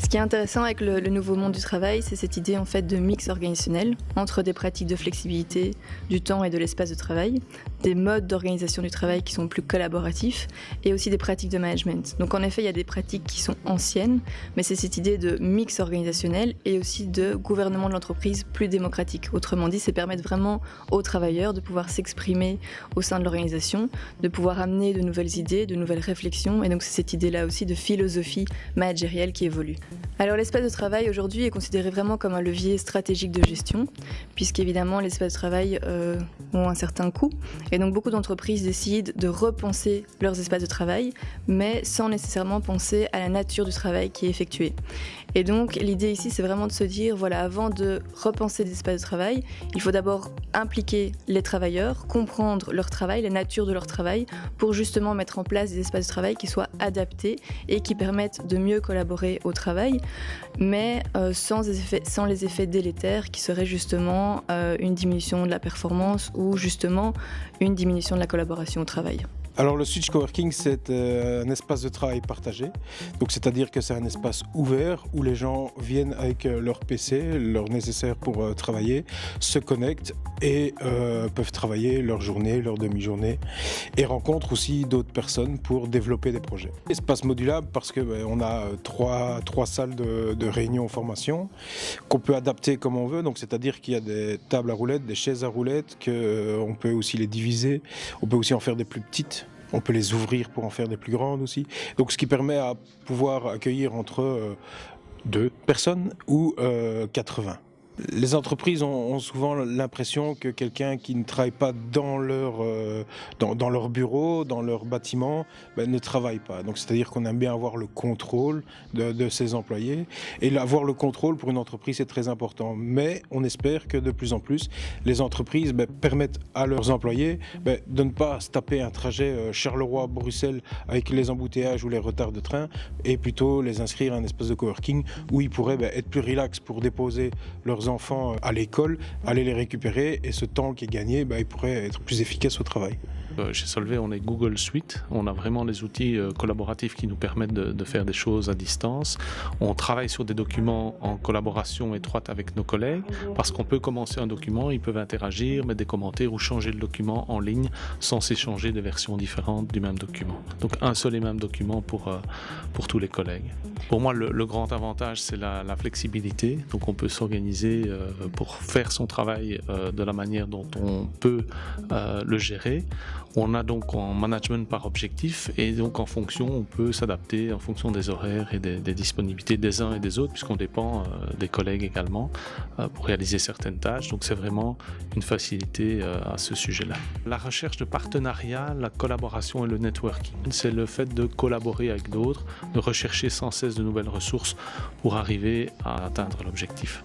Ce qui est intéressant avec le nouveau monde du travail, c'est cette idée en fait de mix organisationnel entre des pratiques de flexibilité du temps et de l'espace de travail, des modes d'organisation du travail qui sont plus collaboratifs et aussi des pratiques de management. Donc en effet, il y a des pratiques qui sont anciennes, mais c'est cette idée de mix organisationnel et aussi de gouvernement de l'entreprise plus démocratique. Autrement dit, c'est permettre vraiment aux travailleurs de pouvoir s'exprimer au sein de l'organisation, de pouvoir amener de nouvelles idées, de nouvelles réflexions, et donc c'est cette idée-là aussi de philosophie managériale qui évolue. Alors l'espace de travail aujourd'hui est considéré vraiment comme un levier stratégique de gestion, puisqu'évidemment les espaces de travail ont un certain coût, et donc beaucoup d'entreprises décident de repenser leurs espaces de travail, mais sans nécessairement penser à la nature du travail qui est effectué. Et donc l'idée ici c'est vraiment de se dire, voilà, avant de repenser des espaces de travail, il faut d'abord impliquer les travailleurs, comprendre leur travail, la nature de leur travail, pour justement mettre en place des espaces de travail qui soient adaptés et qui permettent de mieux collaborer au travail, mais sans les effets délétères qui seraient justement une diminution de la performance ou justement une diminution de la collaboration au travail. Alors le Switch Coworking, c'est un espace de travail partagé, donc c'est-à-dire que c'est un espace ouvert où les gens viennent avec leur PC, leur nécessaire pour travailler, se connectent et peuvent travailler leur journée, leur demi-journée et rencontrent aussi d'autres personnes pour développer des projets. Espace modulable parce que on a trois salles de réunion formation qu'on peut adapter comme on veut, donc c'est-à-dire qu'il y a des tables à roulettes, des chaises à roulettes, qu'on peut aussi les diviser, on peut aussi en faire des plus petites. On peut les ouvrir pour en faire des plus grandes aussi. Donc ce qui permet à pouvoir accueillir entre 2 personnes ou 80. Les entreprises ont souvent l'impression que quelqu'un qui ne travaille pas dans leur bureau, dans leur bâtiment, ne travaille pas. Donc c'est-à-dire qu'on aime bien avoir le contrôle de ses employés. Et avoir le contrôle pour une entreprise, c'est très important. Mais on espère que de plus en plus, les entreprises permettent à leurs employés de ne pas se taper un trajet Charleroi-Bruxelles avec les embouteillages ou les retards de train, et plutôt les inscrire à un espace de coworking où ils pourraient être plus relax pour déposer leurs enfants à l'école, aller les récupérer, et ce temps qui est gagné, il pourrait être plus efficace au travail. Chez Solvay, on est Google Suite. On a vraiment des outils collaboratifs qui nous permettent de faire des choses à distance. On travaille sur des documents en collaboration étroite avec nos collègues parce qu'on peut commencer un document, ils peuvent interagir, mettre des commentaires ou changer le document en ligne sans s'échanger des versions différentes du même document. Donc un seul et même document pour tous les collègues. Pour moi, le grand avantage, c'est la flexibilité. Donc on peut s'organiser pour faire son travail de la manière dont on peut le gérer. On a donc en management par objectif, et donc en fonction, on peut s'adapter en fonction des horaires et des disponibilités des uns et des autres, puisqu'on dépend des collègues également pour réaliser certaines tâches. Donc c'est vraiment une facilité à ce sujet-là. La recherche de partenariat, la collaboration et le networking, c'est le fait de collaborer avec d'autres, de rechercher sans cesse de nouvelles ressources pour arriver à atteindre l'objectif.